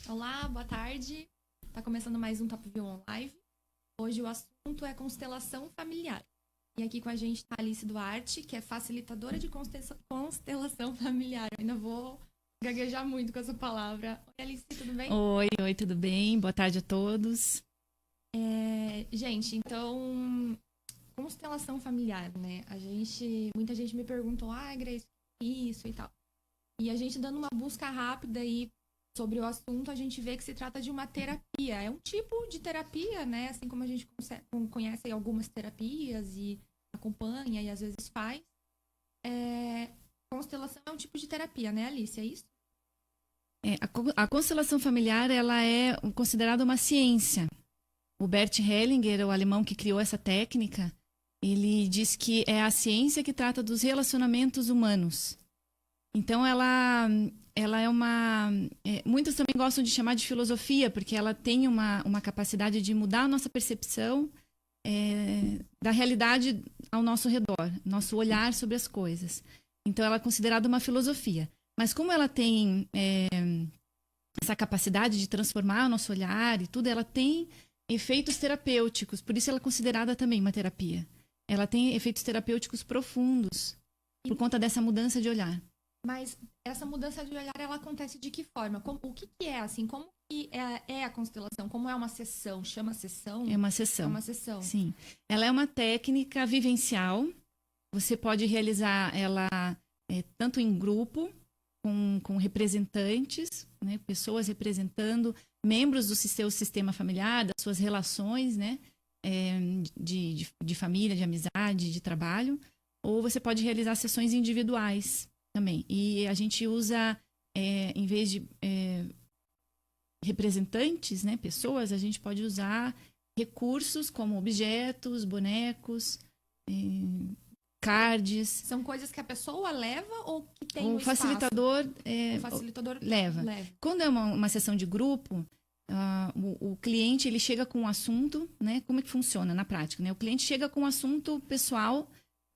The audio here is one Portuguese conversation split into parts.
Olá, boa tarde. Tá começando mais um Top View On Live. Hoje o assunto é constelação familiar. E aqui com a gente tá a Alice Duarte, que é facilitadora de constelação familiar. Eu ainda vou gaguejar muito com essa palavra. Oi, Alice, tudo bem? Oi, tudo bem? Boa tarde a todos. Gente, então, constelação familiar, né? Muita gente me perguntou, Grace, isso e tal. E a gente dando uma busca rápida aí sobre o assunto, a gente vê que se trata de uma terapia. É um tipo de terapia, né? Assim como a gente conhece algumas terapias e acompanha e às vezes faz. Constelação é um tipo de terapia, né, Alice? É isso? A constelação familiar, ela é considerada uma ciência. O Bert Hellinger, o alemão que criou essa técnica, ele diz que é a ciência que trata dos relacionamentos humanos. Então, ela é uma... muitos também gostam de chamar de filosofia, porque ela tem uma capacidade de mudar a nossa percepção da realidade ao nosso redor, nosso olhar sobre as coisas. Então, ela é considerada uma filosofia. Mas como ela tem essa capacidade de transformar o nosso olhar e tudo, ela tem efeitos terapêuticos. Por isso ela é considerada também uma terapia. Ela tem efeitos terapêuticos profundos por conta dessa mudança de olhar. Mas essa mudança de olhar, ela acontece de que forma? O que é, assim? Como que é a constelação? Como é uma sessão? Chama sessão? É uma sessão. É uma sessão. Sim. Ela é uma técnica vivencial. Você pode realizar ela tanto em grupo, com representantes, né? Pessoas representando membros do seu sistema familiar, das suas relações, né? De família, de amizade, de trabalho. Ou você pode realizar sessões individuais também. E a gente usa, em vez de representantes, né, pessoas, a gente pode usar recursos como objetos, bonecos, cards. São coisas que a pessoa leva ou que tem o facilitador, o facilitador leva. Quando é uma sessão de grupo, o cliente ele chega com um assunto, né? Como é que funciona na prática? Né? O cliente chega com um assunto pessoal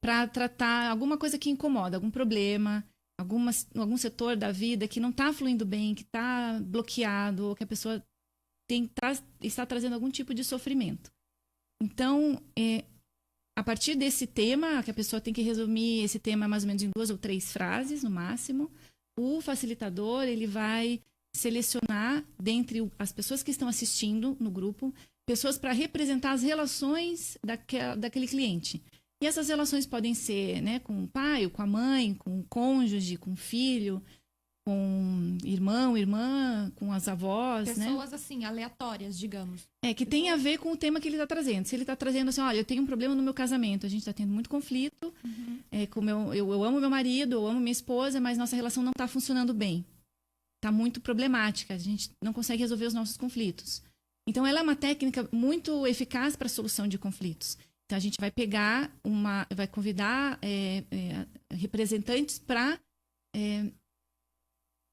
para tratar alguma coisa que incomoda, algum problema, algum setor da vida que não está fluindo bem, que está bloqueado, ou que a pessoa está trazendo algum tipo de sofrimento. Então, a partir desse tema, que a pessoa tem que resumir esse tema mais ou menos em 2 ou 3 frases, no máximo, o facilitador ele vai selecionar, dentre as pessoas que estão assistindo no grupo, pessoas para representar as relações daquele cliente. E essas relações podem ser, né, com o pai, com a mãe, com o cônjuge, com o filho, com irmão, irmã, com as avós, pessoas, né? assim, aleatórias, digamos. Que tem a ver com o tema que ele está trazendo. Se ele está trazendo assim, olha, eu tenho um problema no meu casamento, a gente está tendo muito conflito, eu amo meu marido, eu amo minha esposa, mas nossa relação não está funcionando bem. Está muito problemática, a gente não consegue resolver os nossos conflitos. Então, ela é uma técnica muito eficaz para a solução de conflitos. Então, a gente vai vai convidar representantes para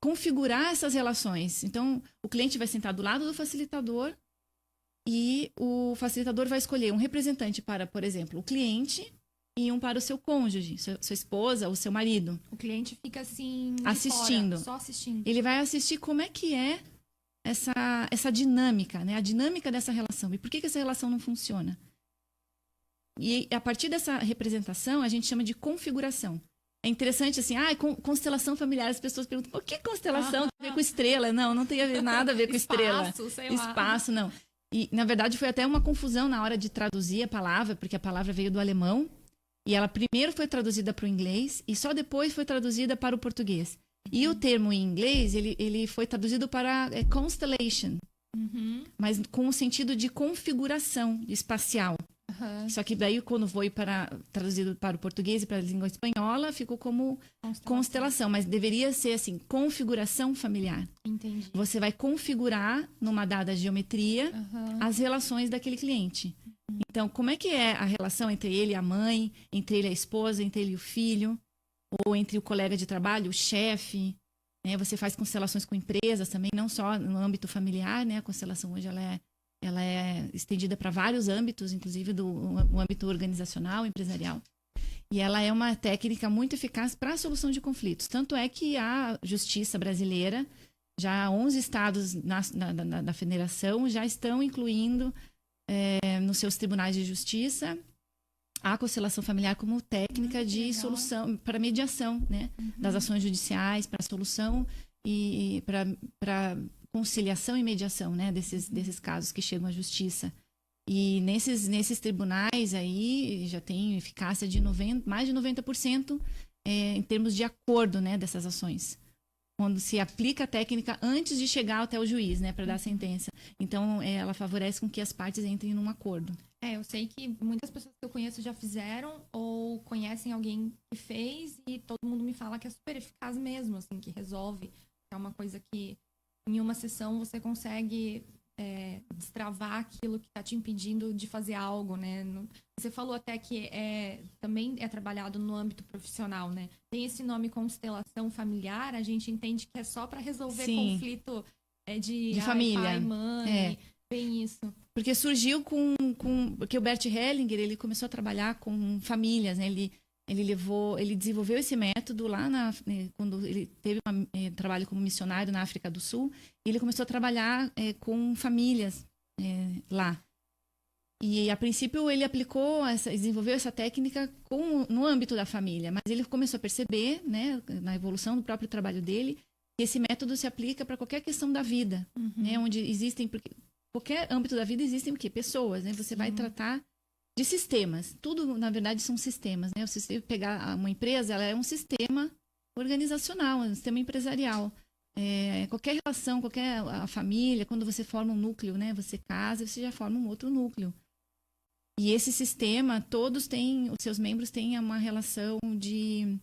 configurar essas relações. Então, o cliente vai sentar do lado do facilitador e o facilitador vai escolher um representante para, por exemplo, o cliente e um para o seu cônjuge, sua esposa ou seu marido. O cliente fica assim, assistindo. Fora, só assistindo. Ele vai assistir como é que é essa dinâmica, né? A dinâmica dessa relação. E por que essa relação não funciona? E a partir dessa representação, a gente chama de configuração. É interessante assim, constelação familiar, as pessoas perguntam, o que constelação tem a ver com estrela? Não tem nada a ver com estrela. Espaço, não. E, na verdade, foi até uma confusão na hora de traduzir a palavra, porque a palavra veio do alemão, e ela primeiro foi traduzida para o inglês, e só depois foi traduzida para o português. E o termo em inglês, ele foi traduzido para constellation, mas com o sentido de configuração espacial. Só que daí, quando foi traduzido para o português e para a língua espanhola, ficou como constelação. Mas deveria ser assim, configuração familiar. Entendi. Você vai configurar, numa dada geometria, as relações daquele cliente. Então, como é que é a relação entre ele e a mãe, entre ele e a esposa, entre ele e o filho, ou entre o colega de trabalho, o chefe, né? Você faz constelações com empresas também, não só no âmbito familiar, né? A constelação hoje ela é estendida para vários âmbitos, inclusive o âmbito organizacional, empresarial. E ela é uma técnica muito eficaz para a solução de conflitos. Tanto é que a justiça brasileira Já 11 estados da federação já estão incluindo nos seus tribunais de justiça a constelação familiar como técnica de legal. solução, para mediação, né? Das ações judiciais, para solução e para conciliação e mediação, né? Desses casos que chegam à justiça. E nesses tribunais aí já tem eficácia de mais de 90% em termos de acordo, né, dessas ações. Quando se aplica a técnica antes de chegar até o juiz, né, para dar a sentença. Então, ela favorece com que as partes entrem num acordo. Eu sei que muitas pessoas que eu conheço já fizeram ou conhecem alguém que fez e todo mundo me fala que é super eficaz mesmo, assim, que resolve. É uma coisa que em uma sessão você consegue destravar aquilo que está te impedindo de fazer algo, né? Você falou até que também é trabalhado no âmbito profissional, né? Tem esse nome constelação familiar, a gente entende que é só para resolver conflito de família. Pai, mãe, bem isso. Porque surgiu porque o Bert Hellinger, ele começou a trabalhar com famílias, né? Ele desenvolveu esse método lá quando ele teve um trabalho como missionário na África do Sul. E ele começou a trabalhar com famílias lá. E, a princípio, ele desenvolveu essa técnica no âmbito da família. Mas ele começou a perceber, né, na evolução do próprio trabalho dele, que esse método se aplica para qualquer questão da vida. Né, onde existem... Porque qualquer âmbito da vida existem pessoas. Né, você vai tratar de sistemas. Tudo, na verdade, são sistemas. Né? Se você pegar uma empresa, ela é um sistema organizacional, um sistema empresarial. Qualquer relação, a família, quando você forma um núcleo, né? Você casa, você já forma um outro núcleo. E esse sistema, os seus membros têm uma relação de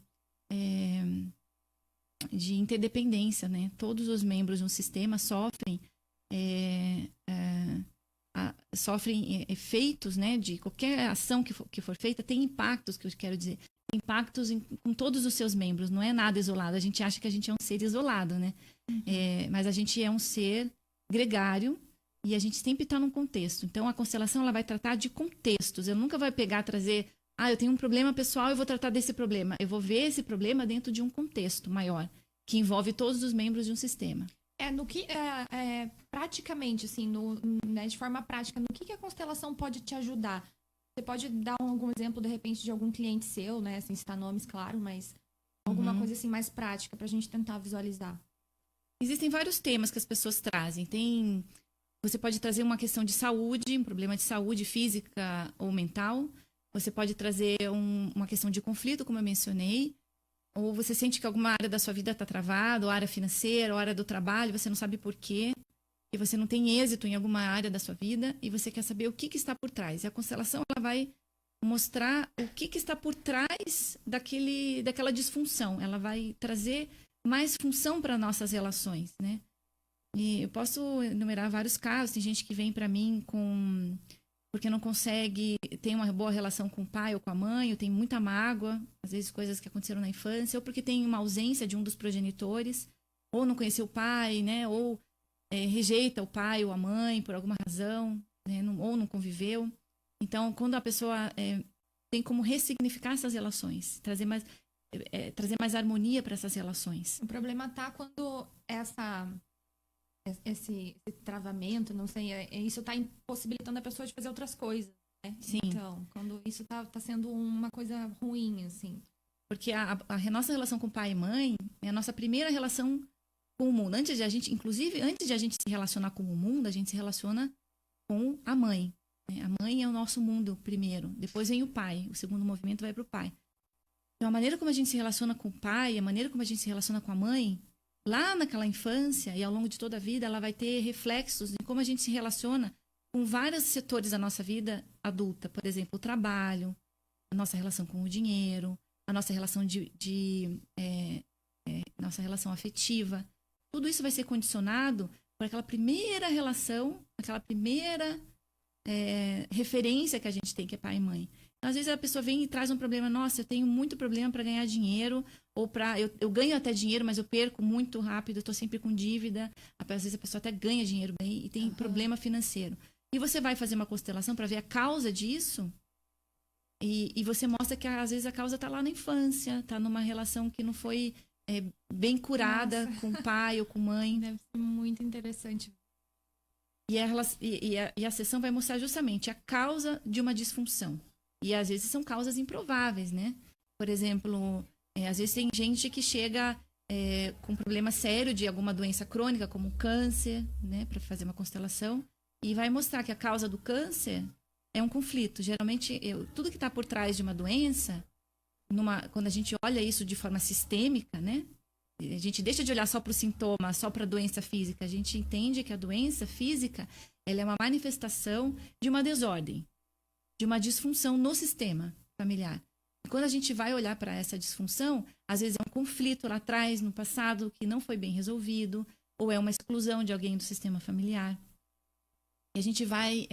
interdependência, né? Todos os membros de um sistema sofrem efeitos, né, de qualquer ação que for feita, tem impactos, que eu quero dizer, tem impactos com todos os seus membros, não é nada isolado. A gente acha que a gente é um ser isolado, né? Mas a gente é um ser gregário e a gente sempre está num contexto. Então, a constelação ela vai tratar de contextos. Eu nunca vou trazer, eu tenho um problema pessoal, eu vou tratar desse problema. Eu vou ver esse problema dentro de um contexto maior, que envolve todos os membros de um sistema. Praticamente, assim, né, de forma prática, no que a constelação pode te ajudar? Você pode dar algum exemplo, de repente, de algum cliente seu, né? Sem citar nomes, claro, mas alguma coisa assim mais prática pra gente tentar visualizar. Existem vários temas que as pessoas trazem. Você pode trazer uma questão de saúde, um problema de saúde física ou mental. Você pode trazer uma questão de conflito, como eu mencionei. Ou você sente que alguma área da sua vida está travada, ou área financeira, ou área do trabalho, você não sabe por quê, e você não tem êxito em alguma área da sua vida, e você quer saber o que está por trás. E a constelação ela vai mostrar o que está por trás daquela disfunção. Ela vai trazer mais função para nossas relações, né? E eu posso enumerar vários casos. Tem gente que vem para mim porque não consegue ter uma boa relação com o pai ou com a mãe, ou tem muita mágoa, às vezes coisas que aconteceram na infância, ou porque tem uma ausência de um dos progenitores, ou não conheceu o pai, né? Ou rejeita o pai ou a mãe por alguma razão, né? Ou não conviveu. Então, quando a pessoa tem como ressignificar essas relações, trazer mais harmonia para essas relações. O problema está quando esse travamento, não sei, isso está impossibilitando a pessoa de fazer outras coisas, né? Sim. Então, quando isso tá sendo uma coisa ruim, assim. Porque a nossa relação com pai e mãe é a nossa primeira relação com o mundo. Antes de a gente se relacionar com o mundo, a gente se relaciona com a mãe. Né? A mãe é o nosso mundo primeiro. Depois vem o pai. O segundo movimento vai para o pai. Então, a maneira como a gente se relaciona com o pai, a maneira como a gente se relaciona com a mãe, lá naquela infância e ao longo de toda a vida, ela vai ter reflexos em como a gente se relaciona com vários setores da nossa vida adulta. Por exemplo, o trabalho, a nossa relação com o dinheiro, a nossa relação nossa relação afetiva. Tudo isso vai ser condicionado por aquela primeira relação, aquela primeira referência que a gente tem, que é pai e mãe. Então, às vezes a pessoa vem e traz um problema, nossa, eu tenho muito problema para ganhar dinheiro, ou eu ganho até dinheiro, mas eu perco muito rápido, eu estou sempre com dívida. Às vezes a pessoa até ganha dinheiro bem e tem problema financeiro. E você vai fazer uma constelação para ver a causa disso, e você mostra que às vezes a causa está lá na infância, está numa relação que não foi bem curada com o pai ou com a mãe. Deve ser muito interessante. E a sessão vai mostrar justamente a causa de uma disfunção. E às vezes são causas improváveis, né? Por exemplo, às vezes tem gente que chega com problema sério de alguma doença crônica, como câncer, né? Para fazer uma constelação. E vai mostrar que a causa do câncer é um conflito. Geralmente, tudo que está por trás de uma doença, quando a gente olha isso de forma sistêmica, né? A gente deixa de olhar só para o sintoma, só para a doença física. A gente entende que a doença física ela é uma manifestação de uma desordem, de uma disfunção no sistema familiar. E quando a gente vai olhar para essa disfunção, às vezes é um conflito lá atrás, no passado, que não foi bem resolvido, ou é uma exclusão de alguém do sistema familiar. E a gente vai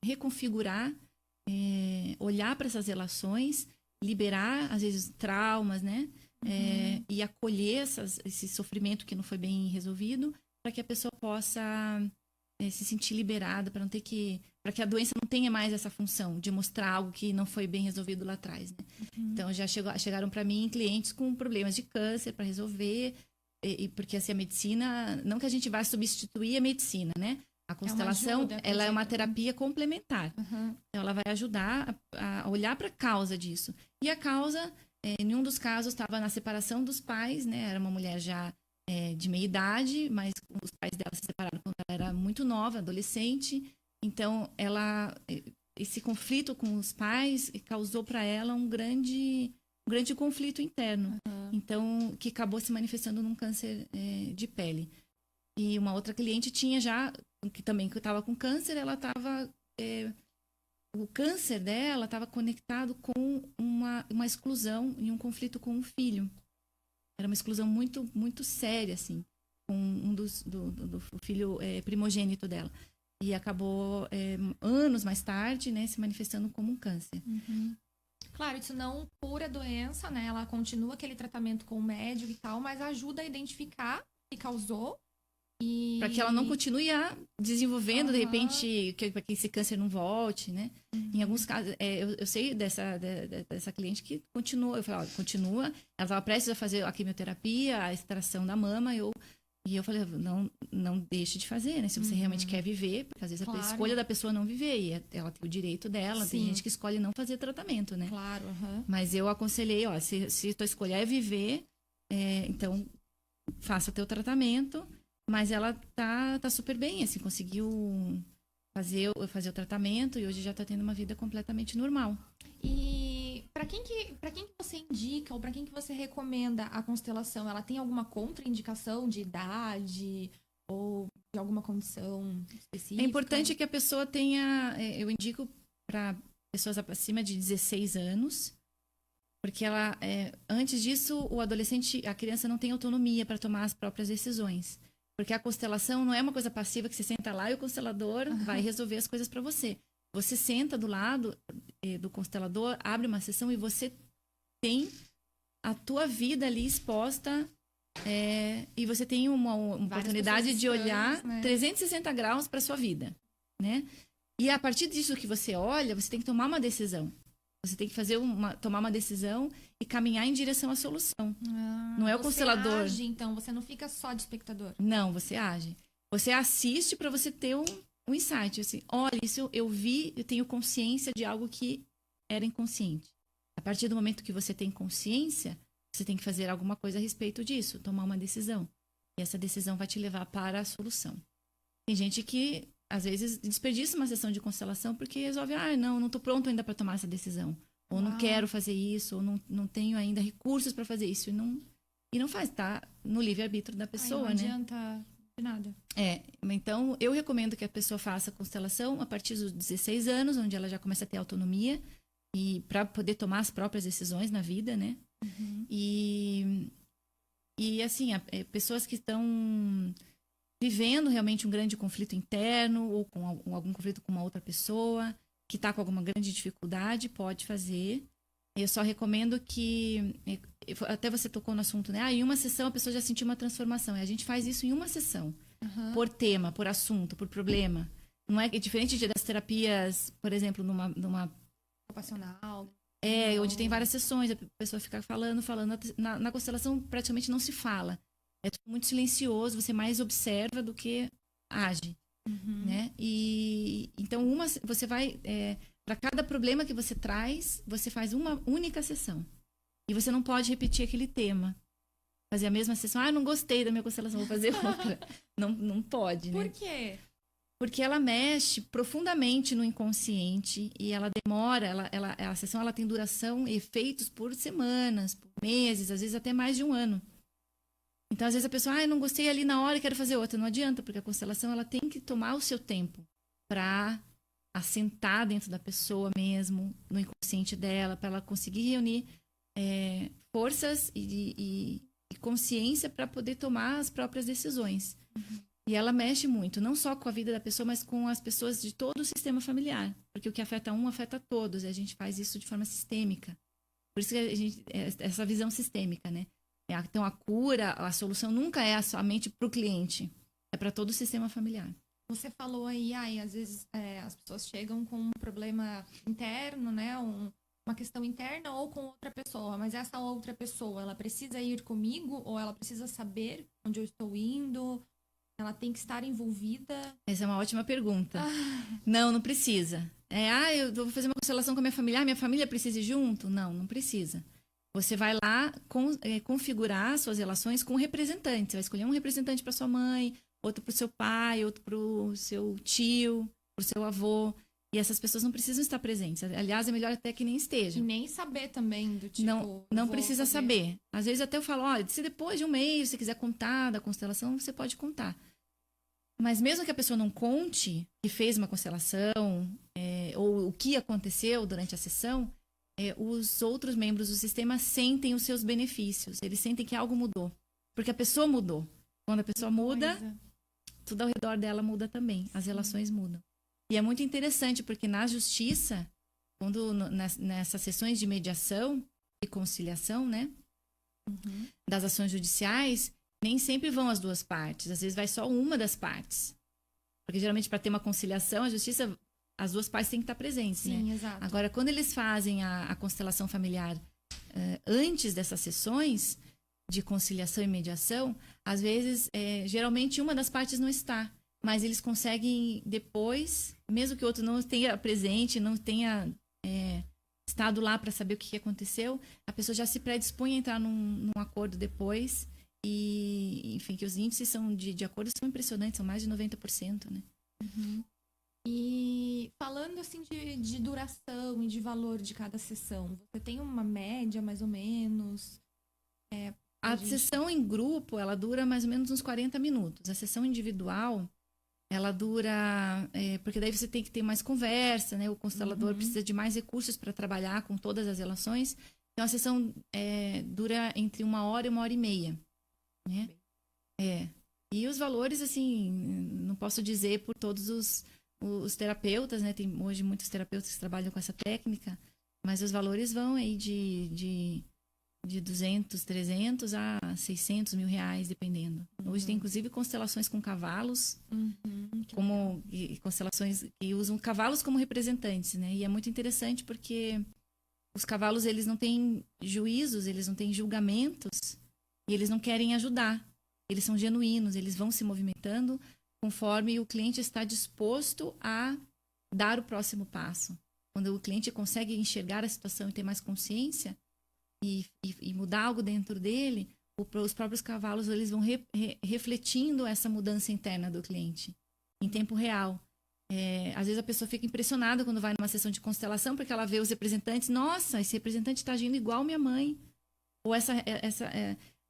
reconfigurar, olhar para essas relações, liberar, às vezes, traumas, né? E acolher esse sofrimento que não foi bem resolvido, para que a pessoa possa se sentir liberada, para que a doença não tenha mais essa função de mostrar algo que não foi bem resolvido lá atrás, né? Então já chegaram para mim clientes com problemas de câncer para resolver, porque assim, a medicina, não que a gente vá substituir a medicina, né? A constelação, ela é uma terapia complementar. Então, ela vai ajudar a olhar para a causa disso. E a causa, em um dos casos, estava na separação dos pais, né? Era uma mulher já de meia idade, mas os pais dela se separaram quando ela era muito nova, adolescente. Então, esse conflito com os pais causou para ela um grande conflito interno. Então, que acabou se manifestando num câncer de pele. E uma outra cliente tinha já, que também estava com câncer, ela estava... o câncer dela estava conectado com uma exclusão e um conflito com um filho. Era uma exclusão muito, muito séria, assim, com do filho primogênito dela. E acabou, anos mais tarde, né, se manifestando como um câncer. Claro, isso não cura a doença, né? Ela continua aquele tratamento com o médico e tal, mas ajuda a identificar o que causou. Para que ela não continue desenvolvendo, de repente, para que esse câncer não volte, né? Em alguns casos, eu sei dessa cliente que continua. Eu falei, continua. Ela estava prestes a fazer a quimioterapia, a extração da mama. E eu falei, não deixe de fazer, né? Se você realmente quer viver, porque às vezes a escolha da pessoa não viver. E ela tem o direito dela. Sim. Tem gente que escolhe não fazer tratamento, né? Claro. Mas eu aconselhei, se tua escolha é viver, então faça o teu tratamento. Mas ela tá super bem, assim, conseguiu fazer o tratamento e hoje já tá tendo uma vida completamente normal. E para quem que você indica ou para quem que você recomenda a constelação? Ela tem alguma contraindicação de idade ou de alguma condição específica? É importante que a pessoa tenha, eu indico para pessoas acima de 16 anos, porque ela, antes disso, a criança não tem autonomia para tomar as próprias decisões. Porque a constelação não é uma coisa passiva que você senta lá e o constelador vai resolver as coisas para você. Você senta do lado do constelador, abre uma sessão e você tem a tua vida ali exposta e você tem uma oportunidade de olhar, né? 360 graus para sua vida, né? E a partir disso que você olha, você tem que tomar uma decisão. Você tem que tomar uma decisão e caminhar em direção à solução. Não é o constelador. Você age, então, você não fica só de espectador. Não, você age. Você assiste para você ter um insight. Assim, olha, isso eu vi, eu tenho consciência de algo que era inconsciente. A partir do momento que você tem consciência, você tem que fazer alguma coisa a respeito disso, tomar uma decisão. E essa decisão vai te levar para a solução. Tem gente que às vezes desperdiça uma sessão de constelação porque resolve, não estou pronto ainda para tomar essa decisão. Ou não quero fazer isso, ou não tenho ainda recursos para fazer isso. E não faz, tá no livre-arbítrio da pessoa, né? Não adianta de nada. Então eu recomendo que a pessoa faça a constelação a partir dos 16 anos, onde ela já começa a ter autonomia e para poder tomar as próprias decisões na vida, né? E assim, pessoas que estão vivendo realmente um grande conflito interno ou com algum conflito com uma outra pessoa que está com alguma grande dificuldade, pode fazer. Eu só recomendo que, até você tocou no assunto, né? Em uma sessão a pessoa já sentiu uma transformação. E a gente faz isso em uma sessão, por tema, por assunto, por problema. Não é diferente das terapias, por exemplo, numa ocupacional. Onde tem várias sessões, a pessoa fica falando. Na constelação praticamente não se fala. É tudo muito silencioso, você mais observa do que age, né? E então você vai para cada problema que você traz, você faz uma única sessão. E você não pode repetir aquele tema. Fazer a mesma sessão. Não gostei da minha constelação, vou fazer outra. Não pode, né? Por quê? Porque ela mexe profundamente no inconsciente e ela demora, a sessão ela tem duração e efeitos por semanas, por meses, às vezes até mais de um ano. Então, às vezes a pessoa, não gostei ali na hora e quero fazer outra. Não adianta, porque a constelação ela tem que tomar o seu tempo para assentar dentro da pessoa mesmo, no inconsciente dela, para ela conseguir reunir forças e consciência para poder tomar as próprias decisões. E ela mexe muito, não só com a vida da pessoa, mas com as pessoas de todo o sistema familiar. Porque o que afeta um, afeta todos. E a gente faz isso de forma sistêmica. Por isso que essa visão sistêmica, né? Então, a cura, a solução nunca é somente para o cliente. É para todo o sistema familiar. Você falou aí, às vezes as pessoas chegam com um problema interno, né? Uma questão interna ou com outra pessoa. Mas essa outra pessoa, ela precisa ir comigo ou ela precisa saber onde eu estou indo? Ela tem que estar envolvida? Essa é uma ótima pergunta. Não precisa. Eu vou fazer uma constelação com a minha família. Minha família precisa ir junto? Não precisa. Você vai lá configurar suas relações com representantes. Você vai escolher um representante para sua mãe, outro para o seu pai, outro para o seu tio, para o seu avô. E essas pessoas não precisam estar presentes. Aliás, é melhor até que nem estejam. E nem saber também do tipo... Não precisa saber. Às vezes até eu falo, se depois de um mês você quiser contar da constelação, você pode contar. Mas mesmo que a pessoa não conte que fez uma constelação, ou o que aconteceu durante a sessão, os outros membros do sistema sentem os seus benefícios. Eles sentem que algo mudou. Porque a pessoa mudou. Quando a pessoa muda, tudo ao redor dela muda também. As relações mudam. E é muito interessante, porque na justiça, quando nessas sessões de mediação e conciliação, né, das ações judiciais, nem sempre vão as duas partes. Às vezes vai só uma das partes. Porque geralmente para ter uma conciliação, a justiça, as duas partes têm que estar presentes. Sim, né? Exato. Agora, quando eles fazem a constelação familiar antes dessas sessões de conciliação e mediação, às vezes, geralmente uma das partes não está. Mas eles conseguem depois, mesmo que o outro não tenha presente, não tenha estado lá para saber o que aconteceu, a pessoa já se predispõe a entrar num acordo depois. E, enfim, que os índices de acordo são impressionantes, são mais de 90%, né? E falando, assim, de duração e de valor de cada sessão, você tem uma média, mais ou menos? A sessão em grupo, ela dura mais ou menos uns 40 minutos. A sessão individual, ela dura... porque daí você tem que ter mais conversa, né? O constelador precisa de mais recursos para trabalhar com todas as relações. Então, a sessão dura entre 1 hora e 1h30. Né? E os valores, assim, não posso dizer por todos os terapeutas, né? Tem hoje muitos terapeutas que trabalham com essa técnica, mas os valores vão aí de 200, 300 a 600 mil reais, dependendo. Hoje tem, inclusive, constelações com cavalos, e constelações que usam cavalos como representantes, né? E é muito interessante porque os cavalos, eles não têm juízos, eles não têm julgamentos, e eles não querem ajudar. Eles são genuínos, eles vão se movimentando conforme o cliente está disposto a dar o próximo passo. Quando o cliente consegue enxergar a situação e ter mais consciência e mudar algo dentro dele, os próprios cavalos eles vão refletindo essa mudança interna do cliente em tempo real. Às vezes a pessoa fica impressionada quando vai numa sessão de constelação porque ela vê os representantes, nossa, esse representante está agindo igual minha mãe. Ou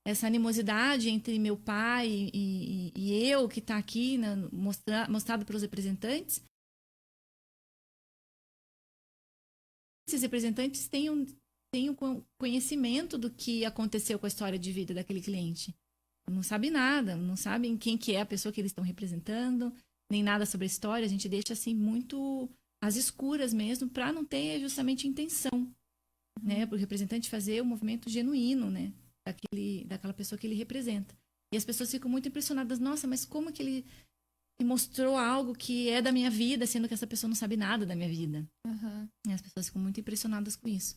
essa animosidade entre meu pai e eu, que está aqui, né, mostrado pelos representantes. Esses representantes têm um conhecimento do que aconteceu com a história de vida daquele cliente. Não sabe nada, não sabem quem que é a pessoa que eles estão representando, nem nada sobre a história. A gente deixa assim muito às escuras mesmo, para não ter justamente intenção, né, para o representante fazer o movimento genuíno, né, daquela pessoa que ele representa. E as pessoas ficam muito impressionadas. Nossa, mas como que ele mostrou algo que é da minha vida, sendo que essa pessoa não sabe nada da minha vida? E as pessoas ficam muito impressionadas com isso.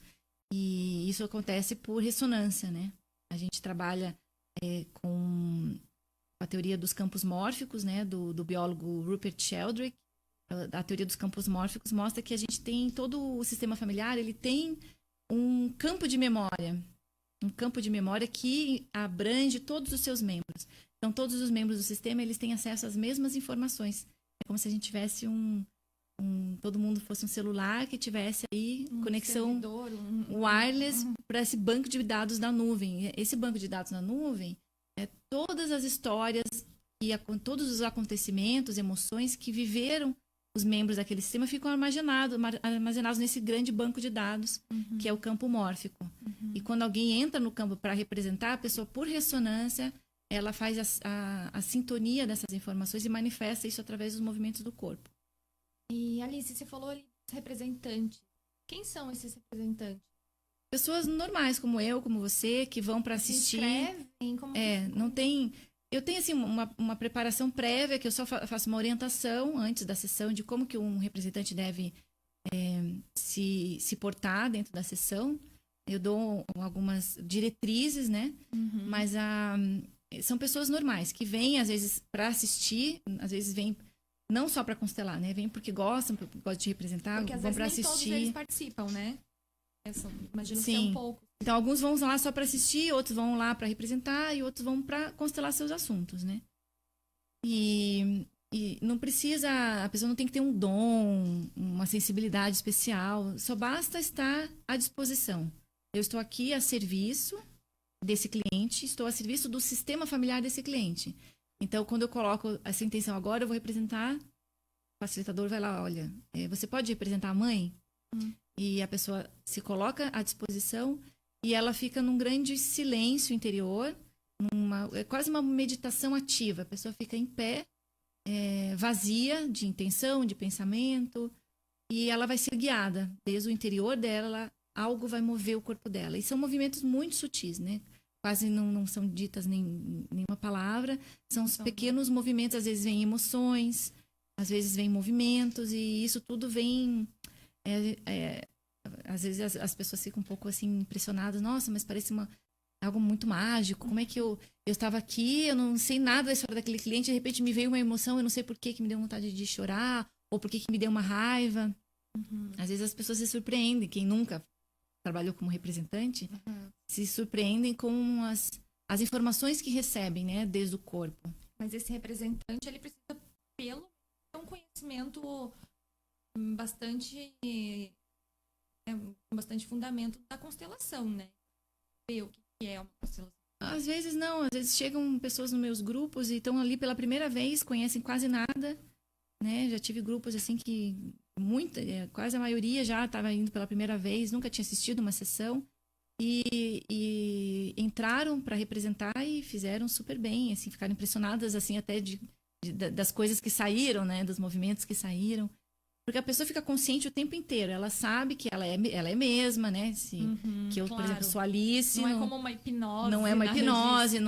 E isso acontece por ressonância, né? A gente trabalha com a teoria dos campos mórficos, né? Do biólogo Rupert Sheldrake. A teoria dos campos mórficos mostra que a gente tem todo o sistema familiar, ele tem um campo de memória. Um campo de memória que abrange todos os seus membros. Então, todos os membros do sistema, eles têm acesso às mesmas informações. É como se a gente tivesse todo mundo fosse um celular que tivesse aí conexão servidor, wireless para esse banco de dados da nuvem. Esse banco de dados na nuvem é todas as histórias e todos os acontecimentos, emoções que viveram os membros daquele sistema ficam armazenados nesse grande banco de dados, que é o campo mórfico. E quando alguém entra no campo para representar, a pessoa, por ressonância, ela faz a sintonia dessas informações e manifesta isso através dos movimentos do corpo. E, Alice, você falou ali dos representantes. Quem são esses representantes? Pessoas normais, como eu, como você, que vão para assistir. Se inscrevem? Como não tem... Eu tenho, assim, uma preparação prévia, que eu só faço uma orientação antes da sessão de como que um representante deve se portar dentro da sessão. Eu dou algumas diretrizes, né? Mas são pessoas normais, que vêm, às vezes, para assistir, às vezes vêm não só para constelar, né? Vêm porque gostam de representar, porque, vão para assistir. Todos eles participam, né? Imagino que são poucos. Então, alguns vão lá só para assistir, outros vão lá para representar e outros vão para constelar seus assuntos, né? E não precisa, a pessoa não tem que ter um dom, uma sensibilidade especial, só basta estar à disposição. Eu estou aqui a serviço desse cliente, estou a serviço do sistema familiar desse cliente. Então, quando eu coloco essa intenção agora, eu vou representar, o facilitador vai lá, olha, você pode representar a mãe? E a pessoa se coloca à disposição e ela fica num grande silêncio interior, é quase uma meditação ativa. A pessoa fica em pé, vazia de intenção, de pensamento, e ela vai ser guiada. Desde o interior dela, algo vai mover o corpo dela. E são movimentos muito sutis, né? Quase não são ditas nenhuma palavra. São os pequenos movimentos, às vezes vêm emoções, às vezes vêm movimentos, e isso tudo vem... às vezes as pessoas ficam um pouco assim impressionadas. Nossa, mas parece algo muito mágico. Como é que eu estava aqui, eu não sei nada da história daquele cliente, de repente me veio uma emoção, eu não sei por que me deu vontade de chorar, ou por que me deu uma raiva. Às vezes as pessoas se surpreendem, quem nunca trabalhou como representante, se surpreendem com as informações que recebem, né, desde o corpo. Mas esse representante, ele precisa ter um conhecimento bastante fundamento da constelação, né? Ver o que é uma constelação. Às vezes não, às vezes chegam pessoas nos meus grupos e estão ali pela primeira vez, conhecem quase nada, né? Já tive grupos assim que quase a maioria já estava indo pela primeira vez, nunca tinha assistido uma sessão e entraram para representar e fizeram super bem, assim, ficaram impressionadas assim até das coisas que saíram, né? Dos movimentos que saíram. Porque a pessoa fica consciente o tempo inteiro. Ela sabe que ela é mesma, né? Que eu, claro, por exemplo, sou Alice. Não é como uma hipnose. Não é uma hipnose.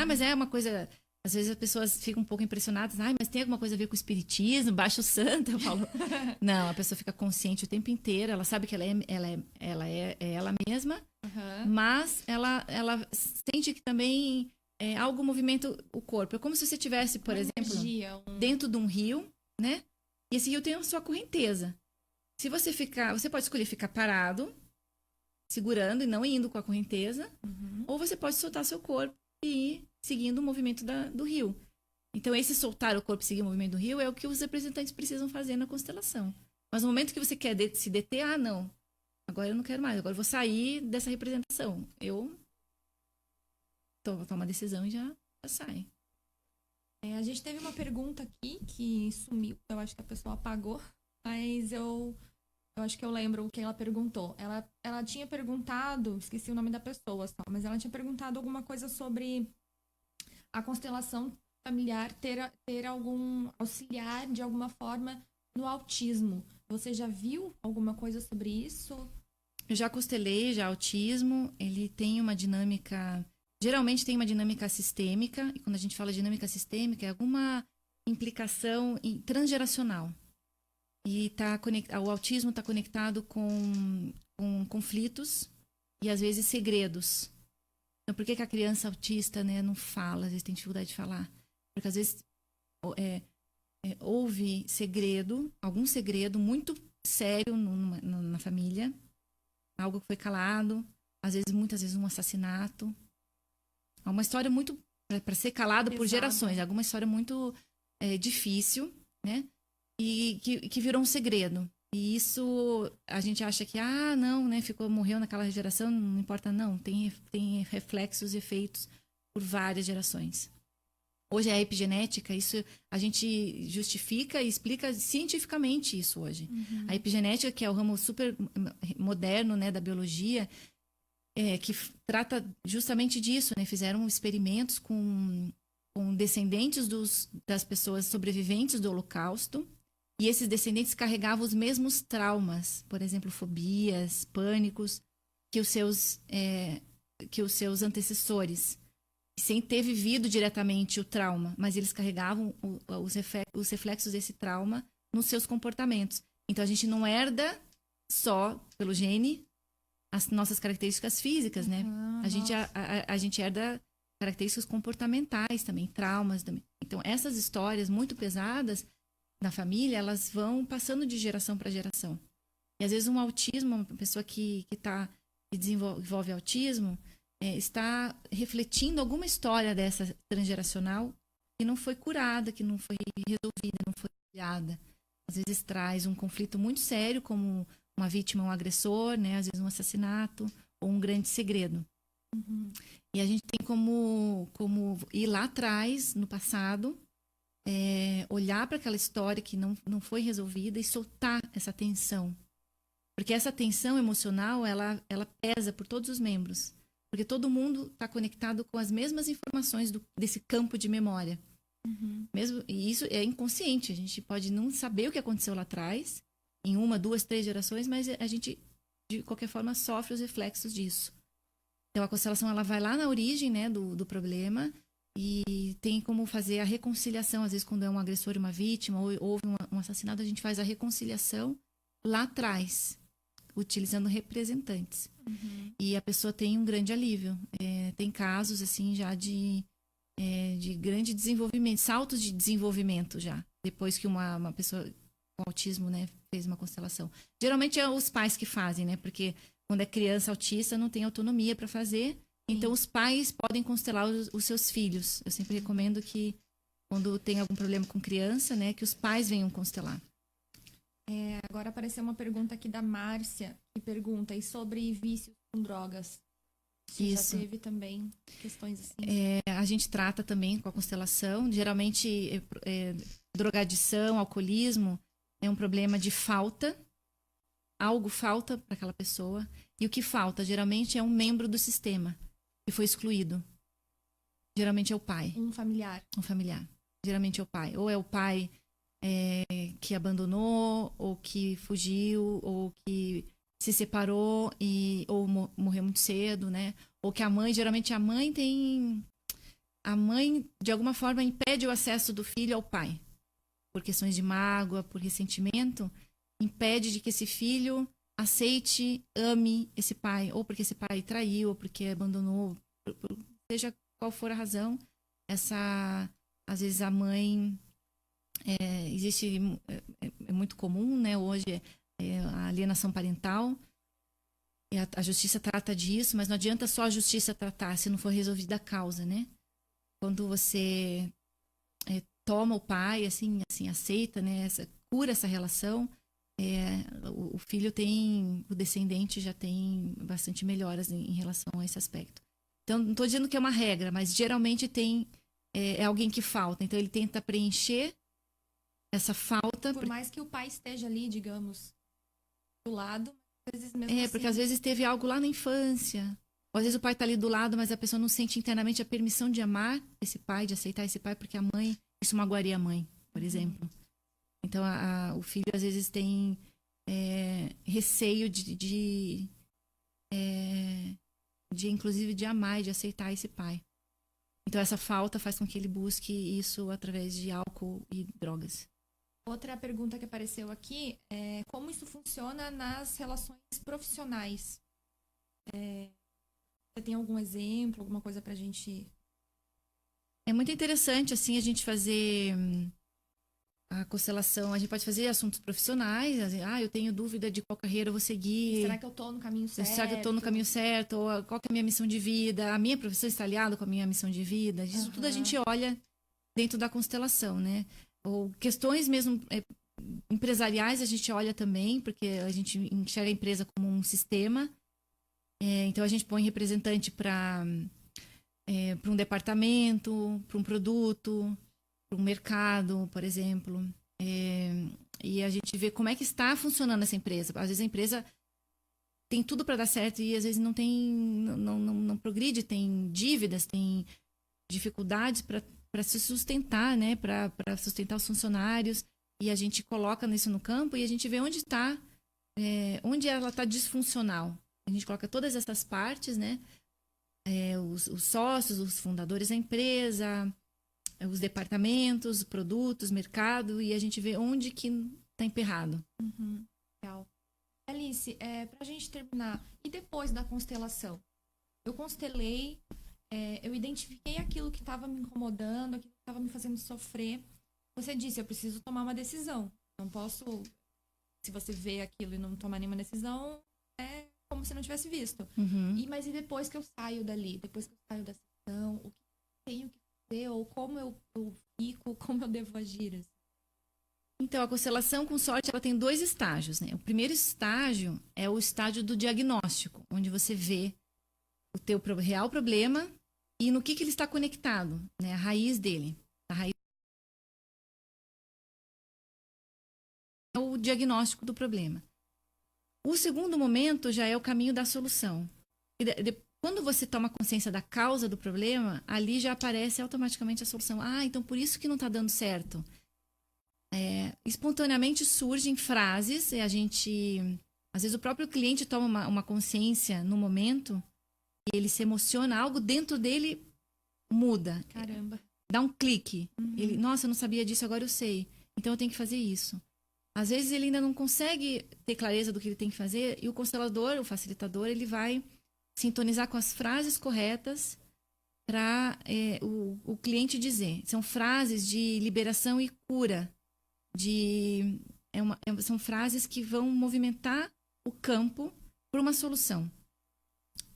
Mas é uma coisa... Às vezes as pessoas ficam um pouco impressionadas. Mas tem alguma coisa a ver com o espiritismo? Baixo santo? Eu falo... Não, a pessoa fica consciente o tempo inteiro. Ela sabe que ela é ela mesma. Mas ela sente que também algo movimenta o corpo. É como se você estivesse, por exemplo, dentro de um rio, né? E esse rio tem a sua correnteza. Se você pode escolher ficar parado, segurando e não indo com a correnteza, ou você pode soltar seu corpo e ir seguindo o movimento do rio. Então, esse soltar o corpo e seguir o movimento do rio é o que os representantes precisam fazer na constelação. Mas no momento que você quer se deter, não, agora eu não quero mais, agora eu vou sair dessa representação. Eu tomo uma decisão e já sai. A gente teve uma pergunta aqui que sumiu. Eu acho que a pessoa apagou. Mas eu acho que eu lembro o que ela perguntou. Ela tinha perguntado... Esqueci o nome da pessoa só. Mas ela tinha perguntado alguma coisa sobre a constelação familiar ter algum auxiliar de alguma forma no autismo. Você já viu alguma coisa sobre isso? Eu já constelei, autismo. Ele tem uma dinâmica... Geralmente tem uma dinâmica sistêmica, e quando a gente fala de dinâmica sistêmica, é alguma implicação transgeracional. E o autismo está conectado com com conflitos e às vezes segredos. Então, por que a criança autista, né, não fala, às vezes tem dificuldade de falar? Porque às vezes houve algum segredo muito sério na família, algo que foi calado, muitas vezes um assassinato. É uma história muito, para ser calado por gerações, alguma história muito difícil, né? E que virou um segredo. E isso a gente acha que, não, né? Morreu naquela geração, não importa, não. Tem reflexos e efeitos por várias gerações. Hoje a epigenética, isso a gente justifica e explica cientificamente isso hoje. Uhum. A epigenética, que é o ramo super moderno, né, da biologia, que trata justamente disso, né? Fizeram experimentos com descendentes das pessoas sobreviventes do Holocausto. E esses descendentes carregavam os mesmos traumas, por exemplo, fobias, pânicos, que os seus antecessores, sem ter vivido diretamente o trauma, mas eles carregavam os reflexos desse trauma nos seus comportamentos. Então, a gente não herda só pelo gene as nossas características físicas, né? A gente herda características comportamentais também, traumas também. Então, essas histórias muito pesadas na família, elas vão passando de geração para geração. E às vezes um autismo, uma pessoa que desenvolve autismo, está refletindo alguma história dessa transgeracional que não foi curada, que não foi resolvida, não foi olhada. Às vezes traz um conflito muito sério, como uma vítima, um agressor, né? Às vezes um assassinato ou um grande segredo. Uhum. E a gente tem como ir lá atrás, no passado, olhar para aquela história que não foi resolvida e soltar essa tensão. Porque essa tensão emocional, ela pesa por todos os membros. Porque todo mundo está conectado com as mesmas informações desse campo de memória. Uhum. E isso é inconsciente. A gente pode não saber o que aconteceu lá atrás, em 1, 2, 3 gerações, mas a gente, de qualquer forma, sofre os reflexos disso. Então, a constelação, ela vai lá na origem, né, do problema e tem como fazer a reconciliação. Às vezes, quando é um agressor e uma vítima, ou houve um assassinato, a gente faz a reconciliação lá atrás, utilizando representantes. Uhum. E a pessoa tem um grande alívio. Tem casos, assim, já de grande desenvolvimento, saltos de desenvolvimento já, depois que uma pessoa com autismo, né, fez uma constelação. Geralmente é os pais que fazem, né, porque quando é criança autista não tem autonomia para fazer, então os pais podem constelar os seus filhos. Eu sempre recomendo que quando tem algum problema com criança, né, que os pais venham constelar. Agora apareceu uma pergunta aqui da Márcia, que pergunta, e sobre vícios com drogas? Você Isso. já teve também questões assim? A gente trata também com a constelação. Geralmente, drogadição, alcoolismo é um problema de falta. Algo falta para aquela pessoa. E o que falta, geralmente, é um membro do sistema que foi excluído. Geralmente é o pai. Um familiar. Um familiar. Geralmente é o pai. Ou é o pai que abandonou, ou que fugiu, ou que se separou ou morreu muito cedo, né? Ou que a mãe, geralmente a mãe, de alguma forma, impede o acesso do filho ao pai. Por questões de mágoa, por ressentimento, impede de que esse filho aceite, ame esse pai. Ou porque esse pai traiu, ou porque abandonou, seja qual for a razão. Às vezes a mãe... é muito comum, né? Hoje a alienação parental. E a justiça trata disso, mas não adianta só a justiça tratar se não for resolvida a causa, né? Quando você toma o pai, assim aceita, né? Cura essa relação, o filho o descendente já tem bastante melhoras em relação a esse aspecto. Então, não estou dizendo que é uma regra, mas geralmente é alguém que falta. Então, ele tenta preencher essa falta. Por mais que o pai esteja ali, digamos, do lado, às vezes mesmo assim... porque às vezes teve algo lá na infância. Ou às vezes o pai está ali do lado, mas a pessoa não sente internamente a permissão de amar esse pai, de aceitar esse pai, porque a mãe... Isso magoaria a mãe, por exemplo. Então, o filho às vezes tem receio de inclusive, de amar e de aceitar esse pai. Então, essa falta faz com que ele busque isso através de álcool e drogas. Outra pergunta que apareceu aqui é como isso funciona nas relações profissionais. Você tem algum exemplo, alguma coisa pra gente... É muito interessante, assim, a gente fazer a constelação. A gente pode fazer assuntos profissionais. Eu tenho dúvida de qual carreira eu vou seguir. Será que eu tô no caminho certo? Será que eu tô no caminho certo? Ou qual que é a minha missão de vida? A minha profissão está aliada com a minha missão de vida? Isso tudo a gente olha dentro da constelação, né? Ou questões mesmo empresariais a gente olha também, porque a gente enxerga a empresa como um sistema. Então a gente põe representante para um departamento, para um produto, para um mercado, por exemplo. E a gente vê como é que está funcionando essa empresa. Às vezes a empresa tem tudo para dar certo e às vezes não progride, tem dívidas, tem dificuldades para se sustentar, né? Para sustentar os funcionários. E a gente coloca isso no campo e a gente vê onde está, onde ela está disfuncional. A gente coloca todas essas partes, né? Os sócios, os fundadores da empresa, os departamentos, produtos, mercado, e a gente vê onde que está emperrado. Legal. Alice, para a gente terminar, e depois da constelação? Eu constelei, eu identifiquei aquilo que estava me incomodando, aquilo que estava me fazendo sofrer. Você disse, eu preciso tomar uma decisão. Não posso, se você vê aquilo e não tomar nenhuma decisão, é como se não tivesse visto. Mas e depois que eu saio dali? Depois que eu saio da sessão, o que eu tenho que fazer? Ou como eu fico? Como eu devo agir? Assim? Então, a constelação, com sorte, ela tem 2 estágios, né? O primeiro estágio é o estágio do diagnóstico, onde você vê o teu real problema e no que ele está conectado, né? A raiz dele. A raiz é o diagnóstico do problema. O segundo momento já é o caminho da solução. Quando você toma consciência da causa do problema, ali já aparece automaticamente a solução. Então por isso que não está dando certo. Espontaneamente surgem frases, às vezes o próprio cliente toma uma consciência no momento e ele se emociona, algo dentro dele muda. Caramba. Dá um clique. Ele, nossa, eu não sabia disso, agora eu sei. Então eu tenho que fazer isso. Às vezes ele ainda não consegue ter clareza do que ele tem que fazer e o constelador, o facilitador, ele vai sintonizar com as frases corretas para o cliente dizer. São frases de liberação e cura. São frases que vão movimentar o campo por uma solução.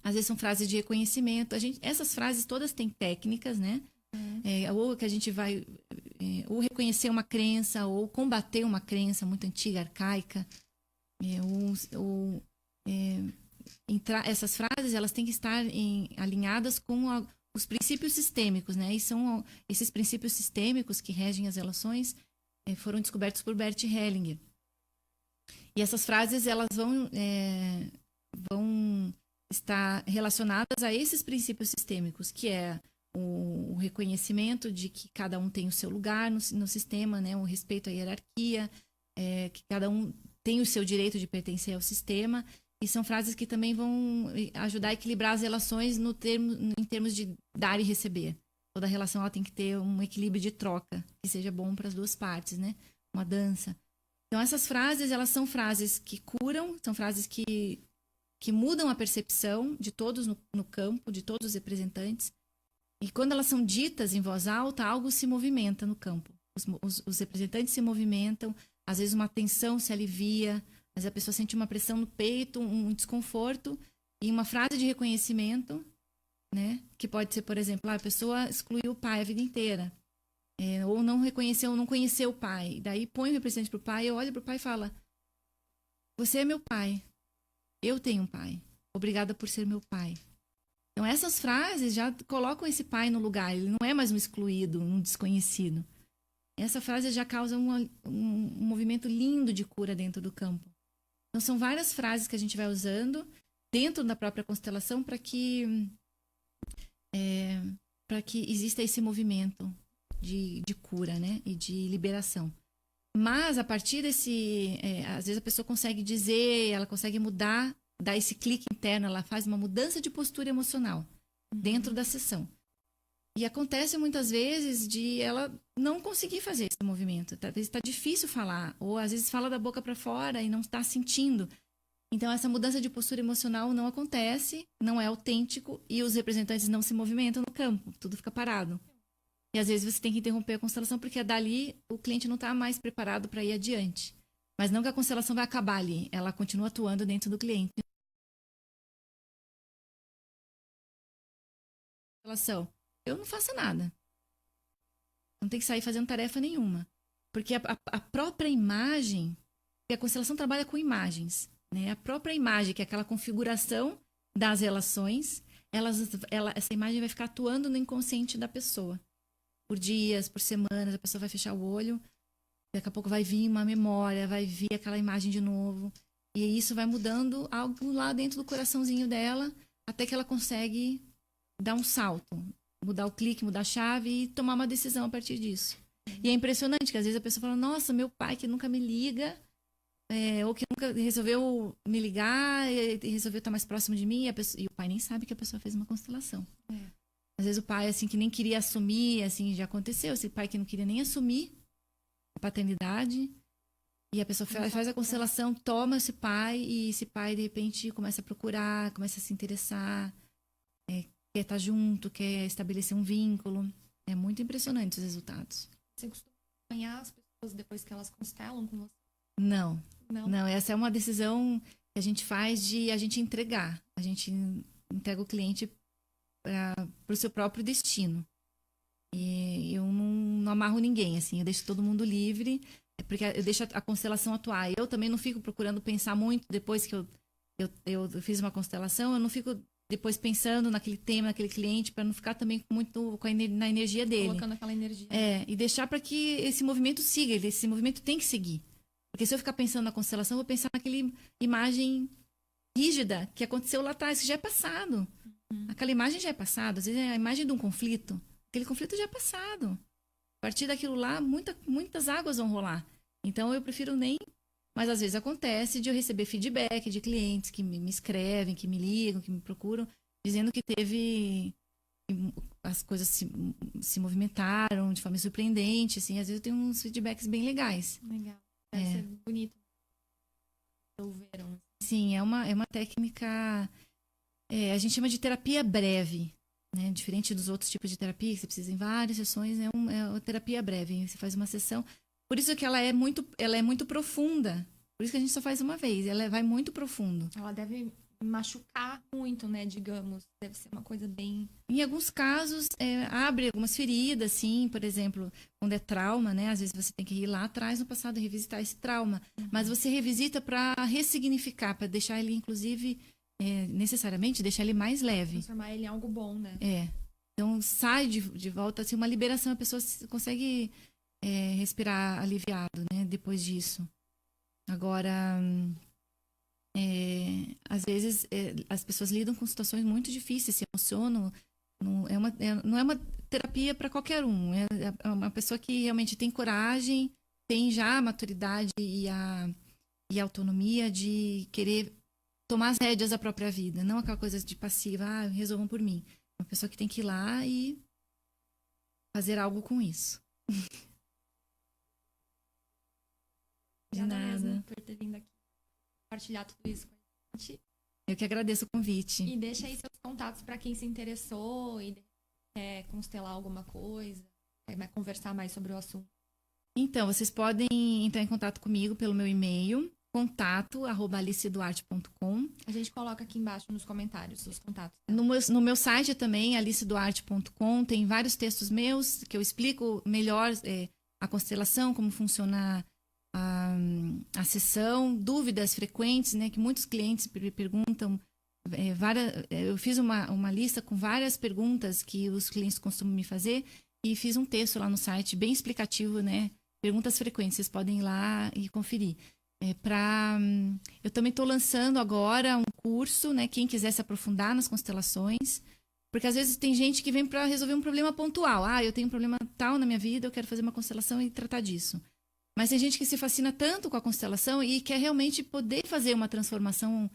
Às vezes são frases de reconhecimento. Essas frases todas têm técnicas, né? Ou que a gente vai ou reconhecer uma crença, ou combater uma crença muito antiga, arcaica. Essas frases elas têm que estar alinhadas com os princípios sistêmicos, né? E são esses princípios sistêmicos que regem as relações foram descobertos por Bert Hellinger. E essas frases elas vão estar relacionadas a esses princípios sistêmicos, que é o reconhecimento de que cada um tem o seu lugar no sistema, né? O respeito à hierarquia, que cada um tem o seu direito de pertencer ao sistema. E são frases que também vão ajudar a equilibrar as relações em termos de dar e receber. Toda relação ela tem que ter um equilíbrio de troca, que seja bom para as duas partes, né? Uma dança. Então, essas frases, elas são frases que curam, são frases que mudam a percepção de todos no campo, de todos os representantes. E quando elas são ditas em voz alta, algo se movimenta no campo. Os representantes se movimentam, às vezes uma tensão se alivia, mas a pessoa sente uma pressão no peito, um desconforto, e uma frase de reconhecimento, né? Que pode ser, por exemplo, a pessoa excluiu o pai a vida inteira, ou não reconheceu, não conheceu o pai. Daí põe o representante para o pai, olha para o pai e fala: você é meu pai, eu tenho um pai, obrigada por ser meu pai. Então essas frases já colocam esse pai no lugar, ele não é mais um excluído, um desconhecido. Essa frase já causa um movimento lindo de cura dentro do campo. Então são várias frases que a gente vai usando dentro da própria constelação para que exista esse movimento de cura, né? E de liberação. Mas a partir desse... às vezes a pessoa consegue dizer, ela consegue mudar, dar esse clique interno, ela faz uma mudança de postura emocional dentro da sessão. E acontece muitas vezes de ela não conseguir fazer esse movimento. Às vezes está difícil falar, ou às vezes fala da boca para fora e não está sentindo. Então, essa mudança de postura emocional não acontece, não é autêntico, e os representantes não se movimentam no campo, tudo fica parado. E às vezes você tem que interromper a constelação, porque dali o cliente não está mais preparado para ir adiante. Mas não que a constelação vai acabar ali, ela continua atuando dentro do cliente. Eu não faço nada. Não tem que sair fazendo tarefa nenhuma. Porque a própria imagem, e a constelação trabalha com imagens, né? A própria imagem, que é aquela configuração das relações, essa imagem vai ficar atuando no inconsciente da pessoa. Por dias, por semanas, a pessoa vai fechar o olho, daqui a pouco vai vir uma memória, vai vir aquela imagem de novo. E isso vai mudando algo lá dentro do coraçãozinho dela, até que ela consegue dar um salto, mudar o clique, mudar a chave e tomar uma decisão a partir disso. E é impressionante que às vezes a pessoa fala, nossa, meu pai que nunca me liga, ou que nunca resolveu me ligar, e resolveu estar mais próximo de mim, e o pai nem sabe que a pessoa fez uma constelação. Às vezes o pai, assim, que nem queria assumir, assim, já aconteceu, esse pai que não queria nem assumir a paternidade, e a pessoa faz a constelação, toma esse pai, e esse pai, de repente, começa a procurar, começa a se interessar, quer estar junto, quer estabelecer um vínculo. É muito impressionante os resultados. Você costuma acompanhar as pessoas depois que elas constelam com você? Não, essa é uma decisão que a gente faz de a gente entregar. A gente entrega o cliente para o seu próprio destino. E eu não amarro ninguém, assim, eu deixo todo mundo livre, porque eu deixo a constelação atuar. Eu também não fico procurando pensar muito depois que eu fiz uma constelação, eu não fico depois pensando naquele tema, naquele cliente, para não ficar também muito na energia dele. Colocando aquela energia. E deixar para que esse movimento siga, esse movimento tem que seguir. Porque se eu ficar pensando na constelação, eu vou pensar naquela imagem rígida que aconteceu lá atrás, que já é passado. Aquela imagem já é passada. Às vezes é a imagem de um conflito. Aquele conflito já é passado. A partir daquilo lá, muitas águas vão rolar. Então, eu prefiro nem... Mas, às vezes, acontece de eu receber feedback de clientes que me escrevem, que me ligam, que me procuram, dizendo que as coisas se movimentaram de forma surpreendente, assim. Às vezes, eu tenho uns feedbacks bem legais. Legal. Deve ser bonito. Ouviram. Sim, é uma técnica... a gente chama de terapia breve, né? Diferente dos outros tipos de terapia, que você precisa em várias sessões, é uma terapia breve. Você faz uma sessão. Por isso que ela é muito profunda. Por isso que a gente só faz uma vez. Ela vai muito profundo. Ela deve machucar muito, né? Digamos. Deve ser uma coisa bem... Em alguns casos, abre algumas feridas, assim. Por exemplo, quando é trauma, né? Às vezes você tem que ir lá atrás no passado e revisitar esse trauma. Mas você revisita para ressignificar, para deixar ele, inclusive... necessariamente deixar ele mais leve. Transformar ele em algo bom, né? Então sai de volta, assim, uma liberação, a pessoa consegue respirar aliviado, né? Depois disso. Agora, às vezes as pessoas lidam com situações muito difíceis, se emocionam. Não é uma terapia para qualquer um. É uma pessoa que realmente tem coragem, tem já a maturidade e a autonomia de querer tomar as rédeas da própria vida, não aquela coisa de passiva, resolvam por mim. Uma pessoa que tem que ir lá e fazer algo com isso. De nada. Por ter vindo aqui compartilhar tudo isso com a gente. Eu que agradeço o convite. E deixa aí seus contatos para quem se interessou e quer constelar alguma coisa, quer conversar mais sobre o assunto. Então, vocês podem entrar em contato comigo pelo meu e-mail, contato@aliceduarte.com. A gente coloca aqui embaixo nos comentários os contatos. No meu site também, aliceduarte.com, tem vários textos meus que eu explico melhor a constelação, como funciona a sessão, dúvidas frequentes, né, que muitos clientes me perguntam. Eu fiz uma lista com várias perguntas que os clientes costumam me fazer e fiz um texto lá no site bem explicativo, né? Perguntas frequentes, vocês podem ir lá e conferir. Eu também estou lançando agora um curso, né? Quem quiser se aprofundar nas constelações, porque às vezes tem gente que vem para resolver um problema pontual. Eu tenho um problema tal na minha vida, eu quero fazer uma constelação e tratar disso. Mas tem gente que se fascina tanto com a constelação e quer realmente poder fazer uma transformação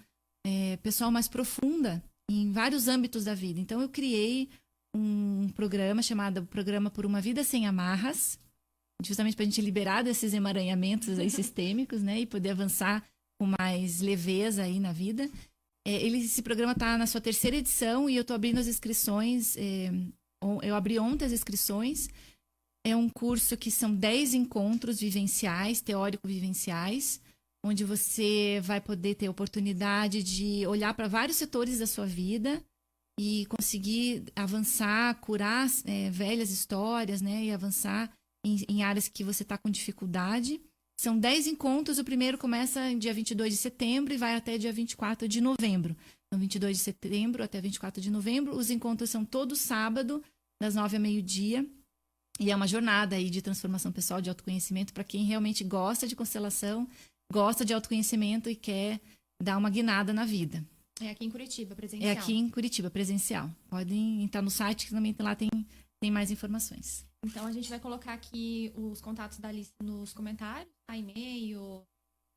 pessoal mais profunda em vários âmbitos da vida. Então eu criei um programa chamado Programa por uma Vida Sem Amarras, justamente para a gente liberar desses emaranhamentos aí sistêmicos, né? E poder avançar com mais leveza aí na vida. Esse programa está na sua 3ª edição e eu estou abrindo as inscrições. Eu abri ontem as inscrições. É um curso que são 10 encontros vivenciais, teórico-vivenciais, onde você vai poder ter oportunidade de olhar para vários setores da sua vida e conseguir avançar, curar velhas histórias, né? E avançar em áreas que você está com dificuldade. São 10 encontros, o primeiro começa em dia 22 de setembro e vai até dia 24 de novembro. Então, 22 de setembro até 24 de novembro. Os encontros são todo sábado, das 9 ao meio-dia. E é uma jornada aí de transformação pessoal, de autoconhecimento, para quem realmente gosta de constelação, gosta de autoconhecimento e quer dar uma guinada na vida. É aqui em Curitiba, presencial. É aqui em Curitiba, presencial. Podem entrar no site, que também lá tem mais informações. Então, a gente vai colocar aqui os contatos da Alice nos comentários, tá? E-mail,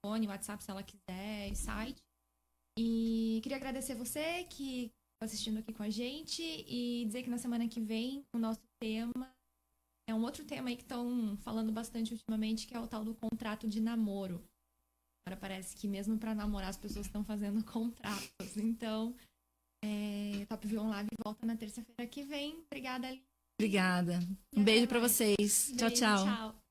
fone, WhatsApp, se ela quiser, e site. E queria agradecer você que está assistindo aqui com a gente e dizer que na semana que vem o nosso tema é um outro tema aí que estão falando bastante ultimamente, que é o tal do contrato de namoro. Agora parece que mesmo para namorar as pessoas estão fazendo contratos. Então, Top View Live volta na terça-feira que vem. Obrigada, Alice. Obrigada. Um beijo para vocês. Tchau, tchau. Tchau.